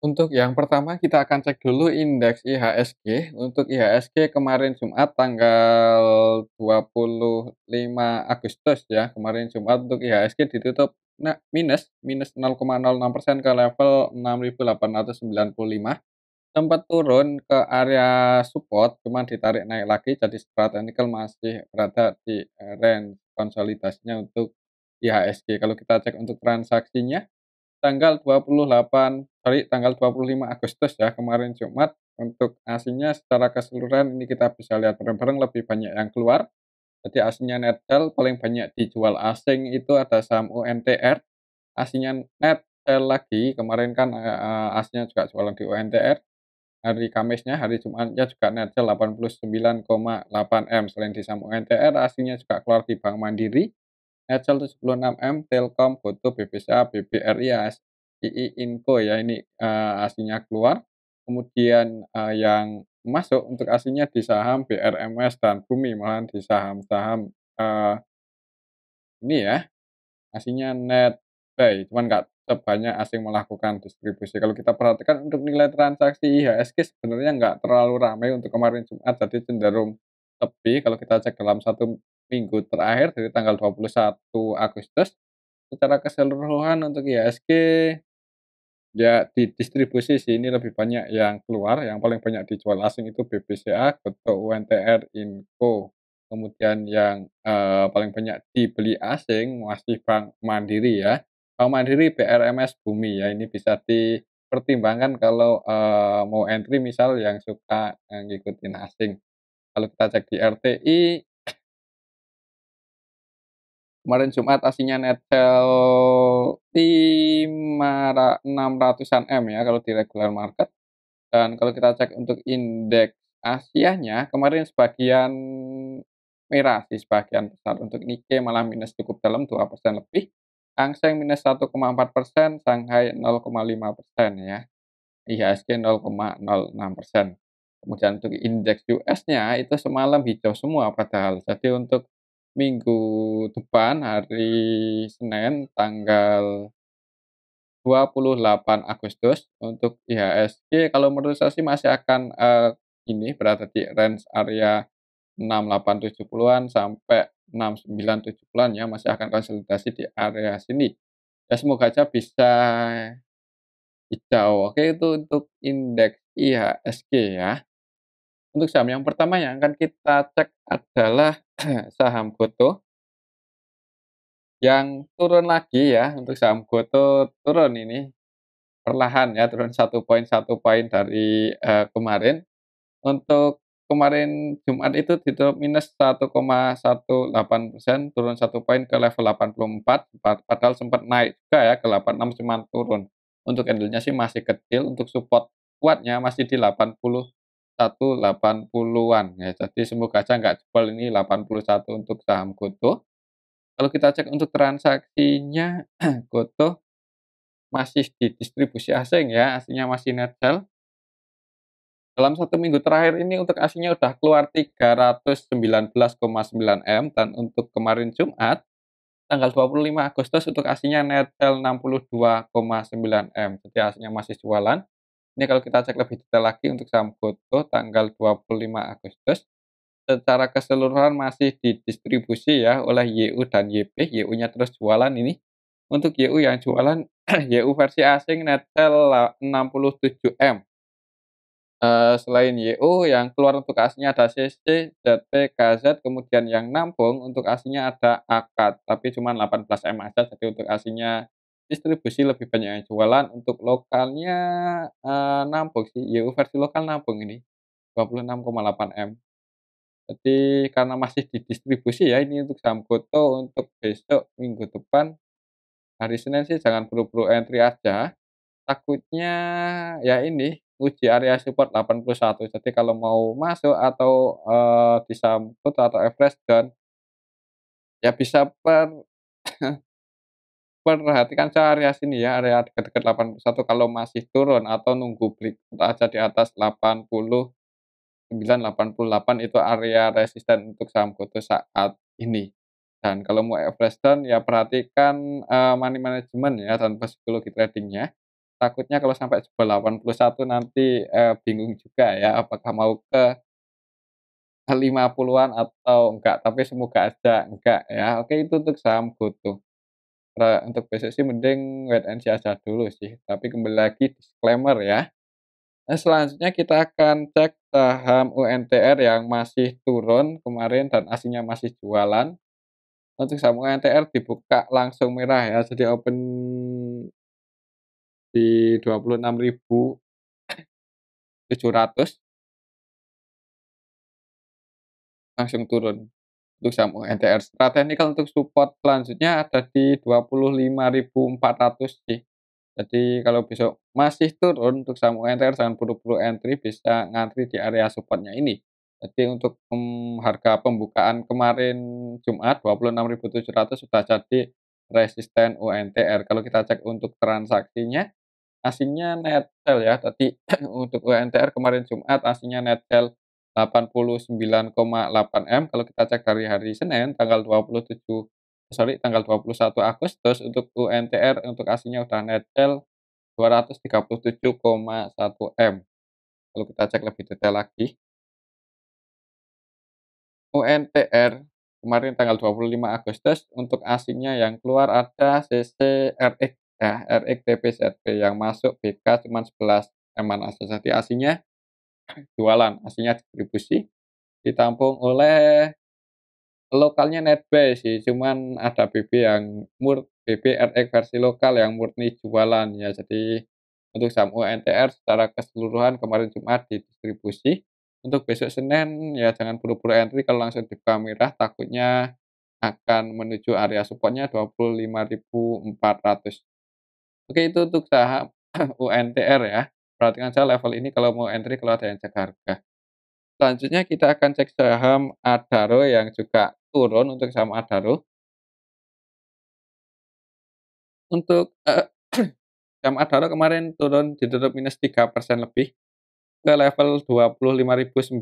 Untuk yang pertama kita akan cek dulu indeks IHSG. Untuk IHSG kemarin Jumat tanggal 25 Agustus ya, kemarin Jumat untuk IHSG ditutup minus minus 0,06% ke level 6.895. Sempat turun ke area support, cuman ditarik naik lagi, jadi secara teknikal masih berada di range konsolidasinya untuk IHSG. Kalau kita cek untuk transaksinya, tanggal 25 Agustus ya, kemarin Jumat, untuk aslinya secara keseluruhan ini kita bisa lihat bareng-bareng lebih banyak yang keluar. Jadi aslinya net sell paling banyak dijual asing itu ada saham UNTR, aslinya net sell lagi, kemarin kan, aslinya juga jualan di UNTR. Hari Kamisnya, hari Jumatnya juga net sell 89,8 M. Selain di saham UNTR, aslinya juga keluar di Bank Mandiri, net sell 76 M, Telkom, GoTo, BPSA, BBRI, II, Inco ya ini, aslinya keluar. Kemudian, yang masuk untuk aslinya di saham BRMS dan Bumi, malahan di saham-saham, ini ya, aslinya net buy, cuman nggak sebanyak asing melakukan distribusi. Kalau kita perhatikan untuk nilai transaksi IHSG sebenarnya nggak terlalu ramai untuk kemarin Jumat, jadi cenderung sepi kalau kita cek dalam 1 minggu terakhir dari tanggal 21 Agustus. Secara keseluruhan untuk IHSG, ya di distribusi sih ini lebih banyak yang keluar, yang paling banyak dijual asing itu BBCA, GoTo, UNTR, Inco. Kemudian yang, paling banyak dibeli asing masih Bank Mandiri ya. Bank Mandiri, BRMS, Bumi ya, ini bisa dipertimbangkan kalau, mau entry misal yang suka, ngikutin asing. Kalau kita cek di RTI, kemarin Jumat aslinya net sell 600-an M ya kalau di regular market. Dan kalau kita cek untuk indeks Asianya, kemarin sebagian merah sih sebagian besar. Untuk Nikkei malah minus cukup dalam 2% lebih, Hang Seng minus 1,4%, Shanghai 0,5% ya, IHSG 0,06%. Kemudian untuk indeks US-nya itu semalam hijau semua padahal. Jadi untuk minggu depan hari Senin tanggal 28 Agustus untuk IHSG kalau menurut saya sih masih akan, ini berada di range area 6870-an sampai 6970-an ya, masih akan konsolidasi di area sini. Ya semoga aja bisa hijau. Oke itu untuk indeks IHSG ya. Untuk saham yang pertama yang akan kita cek adalah saham GoTo yang turun lagi ya, untuk saham GoTo turun ini. Perlahan ya, turun 1 poin dari, kemarin. Untuk kemarin Jumat itu ditutup minus 1,18%, turun 1 poin ke level 84, padahal sempat naik juga ya ke 86 cuman turun. Untuk candle-nya sih masih kecil, untuk support kuatnya masih di 81, 80-an ya. Jadi semoga aja nggak jebol ini 81 untuk saham GoTo. Kalau kita cek untuk transaksinya, GoTo masih di distribusi asing ya, aslinya masih net sell. Dalam 1 minggu terakhir ini untuk aslinya udah keluar 319,9 M dan untuk kemarin Jumat, tanggal 25 Agustus untuk aslinya net sell 62,9 M, jadi aslinya masih jualan. Ini kalau kita cek lebih detail lagi untuk saham GoTo tanggal 25 Agustus, secara keseluruhan masih didistribusi ya oleh YU dan YP, YU-nya terus jualan ini. Untuk YU yang jualan, YU versi asing net sell 67 M. Selain YU yang keluar untuk aslinya ada CC, ZP, KZ, kemudian yang nampung untuk aslinya ada AKAD, tapi cuma 18 M aja, jadi untuk aslinya distribusi lebih banyak yang jualan, untuk lokalnya, nampung sih, YU versi lokal nampung ini, 26,8 M. Jadi karena masih didistribusi ya ini untuk saham GoTo untuk besok minggu depan, hari Senin sih jangan buru-buru entry aja. Takutnya ya ini, uji area support 81. Jadi kalau mau masuk atau, disambut atau average down, ya bisa perhatikan area sini ya, area dekat-dekat 81 kalau masih turun atau nunggu breakout aja di atas 89, 88 itu area resisten untuk saham GoTo saat ini. Dan kalau mau average down ya perhatikan, money management ya dan psikologi trading-nya. takutnya kalau sampai jebol 81 nanti, bingung juga ya apakah mau ke 50-an atau enggak, tapi semoga aja enggak ya. Oke, itu untuk saham GoTo. Untuk besok sih mending wait and see aja dulu sih, tapi kembali lagi disclaimer ya. Nah, selanjutnya kita akan cek saham UNTR yang masih turun kemarin dan aslinya masih jualan. Untuk saham UNTR dibuka langsung merah ya, jadi open di 26.700 langsung turun untuk saham UNTR. Secara teknikal untuk support selanjutnya ada di 25.400 sih. Jadi kalau besok masih turun untuk saham UNTR jangan buru-buru entry, bisa ngantri di area supportnya ini. Jadi untuk, harga pembukaan kemarin Jumat 26.700 sudah jadi resisten UNTR. Kalau kita cek untuk transaksinya, aslinya net sell ya, tadi untuk UNTR kemarin Jumat aslinya net sell 89,8 M. Kalau kita cek dari hari Senin tanggal 21 Agustus untuk UNTR untuk aslinya udah net sell 237,1 M. Kalau kita cek lebih detail lagi, UNTR kemarin tanggal 25 Agustus untuk aslinya yang keluar ada CCRX ya, RX TPZB yang masuk BK cuma 11 M-an aja. Jadi aslinya jualan, aslinya distribusi, ditampung oleh lokalnya netbuy sih, cuman ada BB yang BB RX versi lokal yang murni jualan ya. Jadi untuk saham UNTR secara keseluruhan kemarin Jumat didistribusi. Untuk besok Senin ya jangan buru-buru entry kalau langsung dibuka merah takutnya akan menuju area supportnya 25.400. Oke, itu untuk saham UNTR ya. Perhatikan saja level ini kalau mau entry kalau ada yang cek harga. Selanjutnya kita akan cek saham Adaro yang juga turun untuk saham Adaro. Untuk, saham Adaro kemarin turun ditutup minus 3% lebih ke level 25.900.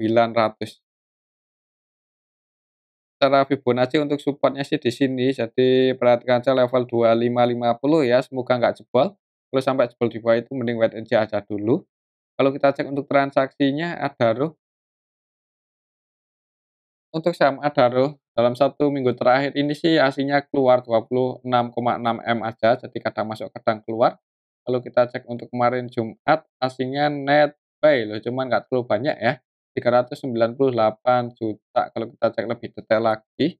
Secara Fibonacci untuk supportnya sih di sini, jadi perhatikan aja level 2550 ya, semoga nggak jebol. Kalau sampai jebol di bawah itu mending wait and see aja dulu. Kalau kita cek untuk transaksinya Adaro, untuk saham Adaro dalam 1 minggu terakhir ini sih aslinya keluar 26,6 M aja, jadi kadang masuk kadang keluar. Kalau kita cek untuk kemarin Jumat aslinya net buy loh, cuman nggak terlalu banyak ya, 398 juta. Kalau kita cek lebih detail lagi,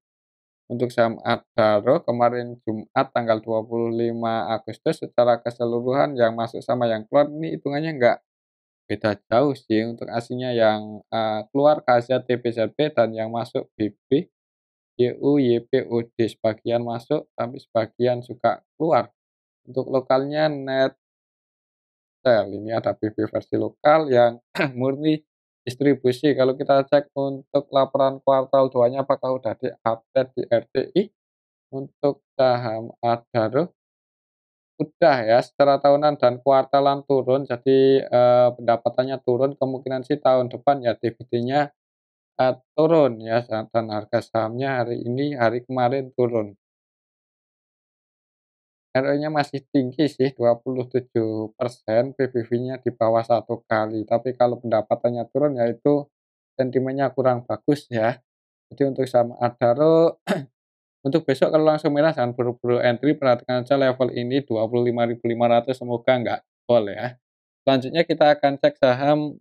untuk saham Adaro kemarin Jumat tanggal 25 Agustus secara keseluruhan yang masuk sama yang keluar ini hitungannya nggak beda jauh sih. Untuk aslinya yang, keluar KZTBZB dan yang masuk BB, YU, YP, OD, sebagian masuk tapi sebagian juga keluar. Untuk lokalnya net sell, ini ada BB versi lokal yang murni distribusi. Kalau kita cek untuk laporan kuartal 2-nya apakah udah di-update di RTI, untuk saham Adaro udah ya, secara tahunan dan kuartalan turun, jadi, pendapatannya turun, kemungkinan sih tahun depan ya dividendnya, turun ya, dan harga sahamnya hari ini, hari kemarin turun. ROE-nya masih tinggi sih 27%, PBV-nya di bawah 1 kali, tapi kalau pendapatannya turun ya itu sentimennya kurang bagus ya. Jadi untuk saham Adaro untuk besok kalau langsung merah jangan buru-buru entry, perhatikan aja level ini 25.500 semoga nggak jebol ya. Selanjutnya kita akan cek saham,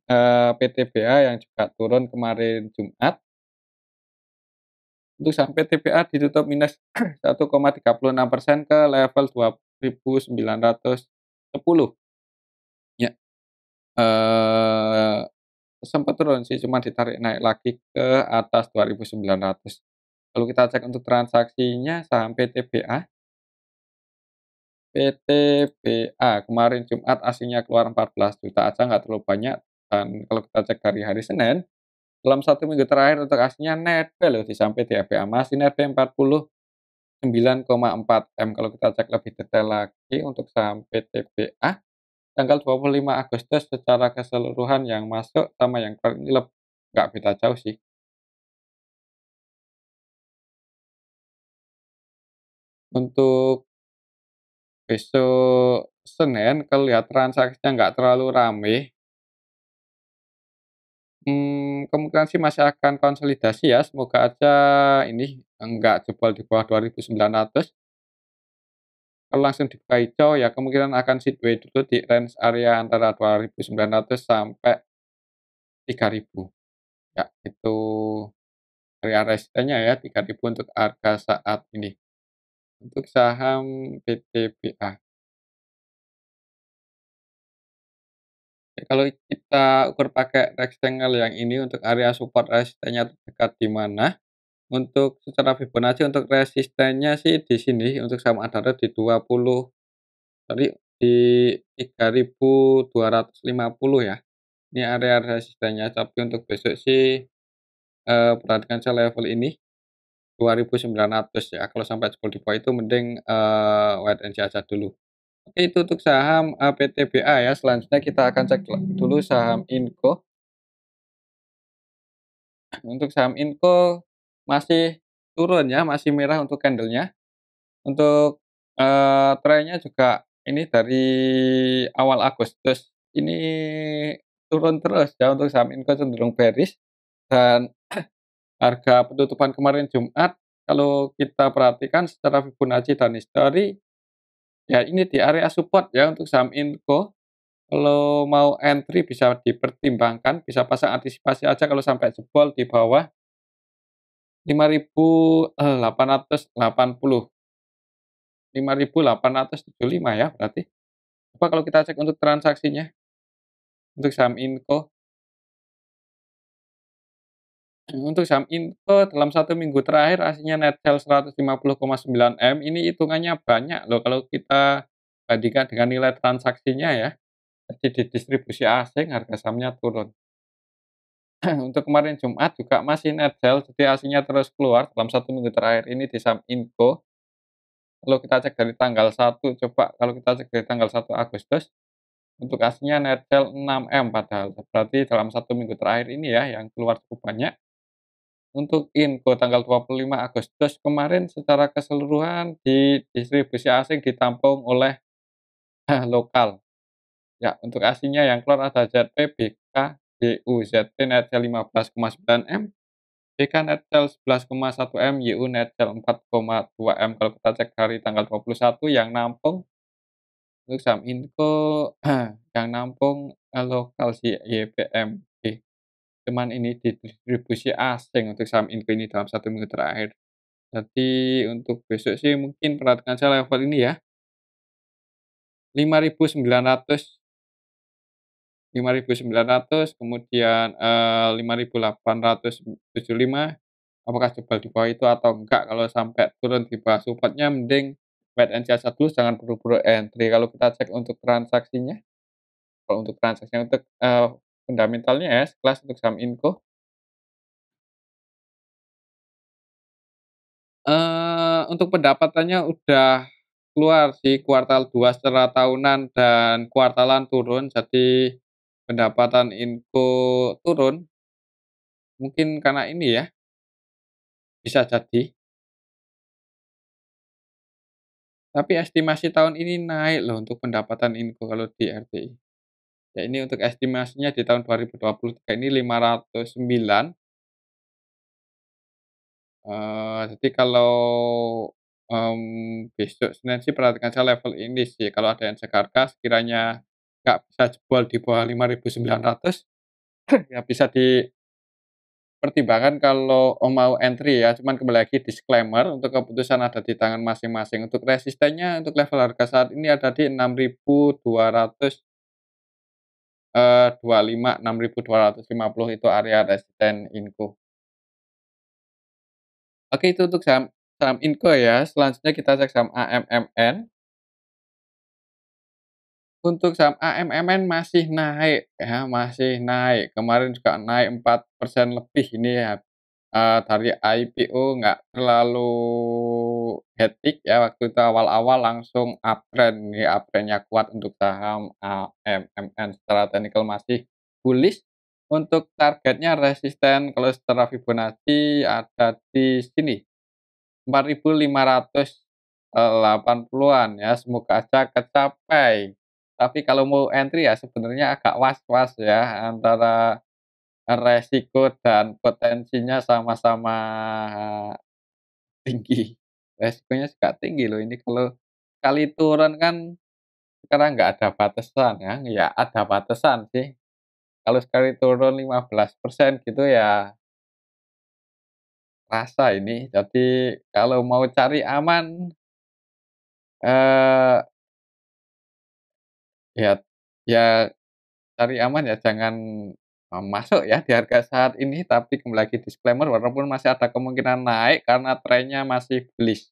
PTBA yang juga turun kemarin Jumat. Untuk saham PTBA ditutup minus 1,36% ke level 2.910. Ya, eee, sempat turun sih cuma ditarik naik lagi ke atas 2.900. Kalau kita cek untuk transaksinya saham PTBA kemarin Jumat aslinya keluar 14 juta aja nggak terlalu banyak, dan kalau kita cek dari hari Senin, dalam 1 minggu terakhir untuk aslinya netbuy loh di saham PTBA masih netbuy 49,4 M. Kalau kita cek lebih detail lagi untuk saham PTBA tanggal 25 Agustus secara keseluruhan yang masuk sama yang keluar ini nggak beda jauh sih. Untuk besok Senin kalau lihat transaksinya nggak terlalu rame, kemungkinan sih masih akan konsolidasi ya, semoga aja ini enggak jebol di bawah 2.900. Kalau langsung dibuka hijau ya kemungkinan akan sideway dulu di range area antara 2.900 sampai 3.000. Ya, itu area resistennya ya 3.000 untuk harga saat ini. Untuk saham PTBA. Ya, kalau kita ukur pakai rectangle yang ini untuk area support resistennya terdekat di mana, untuk secara Fibonacci untuk resistennya sih di sini untuk saham Adara di 20 tadi di 3.250 ya. Ini area resistennya, tapi untuk besok sih, perhatikan saya level ini 2.900 ya, kalau sampai jebol di bawah itu mending, wait and see aja dulu. Oke, itu untuk saham, PTBA ya, selanjutnya kita akan cek dulu saham Inco. Untuk saham Inco masih turun ya, masih merah untuk candlenya. Untuk, trennya juga ini dari awal Agustus ini turun terus ya, untuk saham Inco cenderung bearish dan harga penutupan kemarin Jumat kalau kita perhatikan secara Fibonacci dan histori, ya ini di area support ya untuk saham Inco. Kalau mau entry bisa dipertimbangkan, bisa pasang antisipasi aja kalau sampai jebol di bawah 5.880, 5.875 ya berarti. Coba kalau kita cek untuk transaksinya, untuk saham Inco. Untuk saham Inco dalam 1 minggu terakhir hasilnya net sell 150,9 M, ini hitungannya banyak loh kalau kita bandingkan dengan nilai transaksinya ya. Jadi di distribusi asing harga sahamnya turun. Untuk kemarin Jumat juga masih net sell, jadi hasilnya terus keluar dalam 1 minggu terakhir ini di saham Inco. Kalau kita cek dari tanggal 1, coba kalau kita cek dari tanggal 1 Agustus, untuk hasilnya net sell 6 M padahal. Berarti dalam 1 minggu terakhir ini ya yang keluar cukup banyak. Untuk info tanggal 25 Agustus kemarin secara keseluruhan di distribusi asing ditampung oleh lokal. Ya, untuk aslinya yang keluar ada ZP, BK, YU, ZP net sell 15,9 M, BK net sell 11,1 M, YU net sell 4,2 M. Kalau kita cek hari tanggal 21 yang nampung untuk saham Inco yang nampung lokal si YPMG. Cuman ini di distribusi asing untuk saham Inco ini dalam 1 minggu terakhir. Jadi untuk besok sih mungkin perhatikan saya level ini ya, 5.900, 5.900 kemudian, 5.875 apakah jebol di bawah itu atau enggak, kalau sampai turun di bawah supportnya mending wait and see aja dulu, jangan buru-buru entry. Kalau kita cek untuk transaksinya, kalau untuk transaksinya untuk, fundamentalnya ya sekelas untuk saham Inco, untuk pendapatannya udah keluar sih kuartal 2 secara tahunan dan kuartalan turun, jadi pendapatan Inco turun, mungkin karena ini ya, bisa jadi. Tapi estimasi tahun ini naik loh untuk pendapatan Inco kalau di RTI. Ya ini untuk estimasinya di tahun 2023 ini 509, jadi kalau, besok Senin sih perhatikan saya level ini sih, kalau ada yang cek harga sekiranya nggak bisa jebol di bawah 5.900 ya bisa dipertimbangkan kalau, mau entry ya, cuman kembali lagi disclaimer untuk keputusan ada di tangan masing-masing. Untuk resistennya untuk level harga saat ini ada di 6.200, 25, 6.250 itu area resisten Inco. Oke, itu untuk saham saham Inco ya, selanjutnya kita cek saham AMMN. Untuk saham AMMN masih naik ya, masih naik. Kemarin juga naik 4% lebih ini ya, dari IPO nggak terlalu hectic ya, waktu itu awal-awal langsung uptrend, ini uptrend-nya kuat untuk saham AMMN, secara teknikal masih bullish. Untuk targetnya resisten kalau secara Fibonacci ada di sini, 4.580-an ya, semoga aja kecapai. Tapi kalau mau entry ya sebenarnya agak was-was ya antara resiko dan potensinya sama-sama tinggi. Resikonya juga tinggi loh ini kalau sekali turun kan sekarang nggak ada batasan ya, ya ada batasan sih. Kalau sekali turun 15% gitu ya rasa ini. Jadi kalau mau cari aman, eee, ya ya cari aman ya jangan, masuk ya di harga saat ini, tapi kembali lagi disclaimer walaupun masih ada kemungkinan naik karena trennya masih bullish.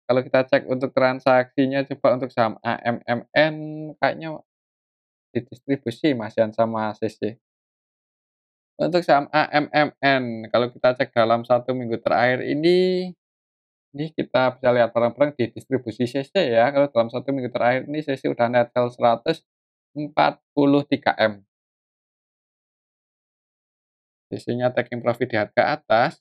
Kalau kita cek untuk transaksinya coba untuk saham AMMN kayaknya didistribusi Mas Yan sama CC. Untuk saham AMMN kalau kita cek dalam 1 minggu terakhir ini kita bisa lihat barang-barang di distribusi CC ya, kalau dalam 1 minggu terakhir ini CC udah net sell 143 M. CC-nya taking profit di harga atas,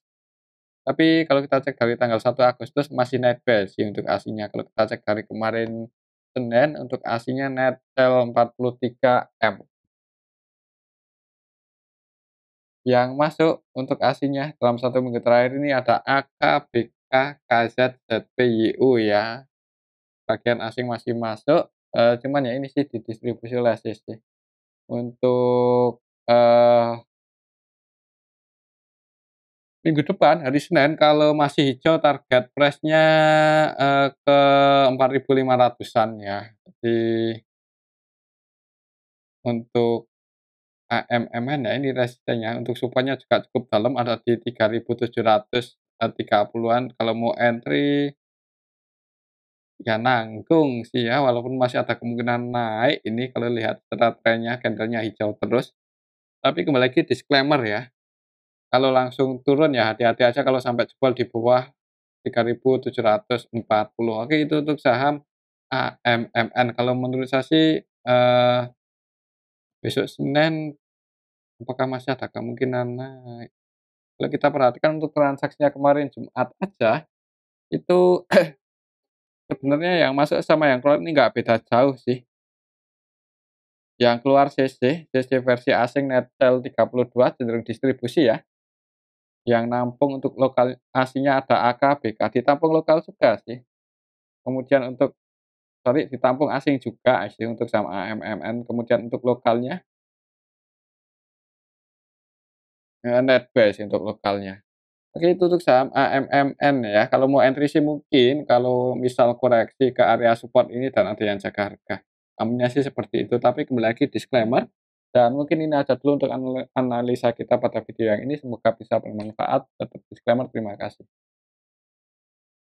tapi kalau kita cek dari tanggal 1 Agustus masih net buy sih untuk ASINya. Kalau kita cek dari kemarin Senin untuk ASINya net sell 43 M. Yang masuk untuk ASINya dalam 1 minggu terakhir ini ada AK, BK, KZ, ZPYU ya. Bagian asing masih masuk, cuman ya ini sih didistribusi oleh CC. Untuk, minggu depan hari Senin kalau masih hijau target price-nya, ke 4.500-an ya. Jadi untuk AMMN ya ini resistennya, untuk support-nya juga cukup dalam ada di 3.730-an. Kalau mau entry ya nanggung sih ya, walaupun masih ada kemungkinan naik ini kalau lihat secara trennya candle-nya hijau terus. Tapi kembali lagi disclaimer ya, kalau langsung turun ya hati-hati aja kalau sampai jebol di bawah 3.740. Oke itu untuk saham AMMN. Kalau menurut saya sih, besok Senin apakah masih ada kemungkinan naik? Kalau kita perhatikan untuk transaksinya kemarin Jumat aja, itu sebenarnya yang masuk sama yang keluar ini nggak beda jauh sih. Yang keluar CC versi asing net sell 32 cenderung distribusi ya. Yang nampung untuk lokal aslinya ada AK, BK, ditampung lokal juga sih. Kemudian untuk sorry ditampung asing juga sih untuk saham AMMN, kemudian untuk lokalnya, net buy sih untuk lokalnya. Oke itu untuk saham AMMN ya, kalau mau entry sih mungkin kalau misal koreksi ke area support ini dan ada yang jaga harga. Aminnya sih seperti itu, tapi kembali lagi disclaimer, dan mungkin ini aja dulu untuk analisa kita pada video yang ini, semoga bisa bermanfaat. Tetap disclaimer, terima kasih.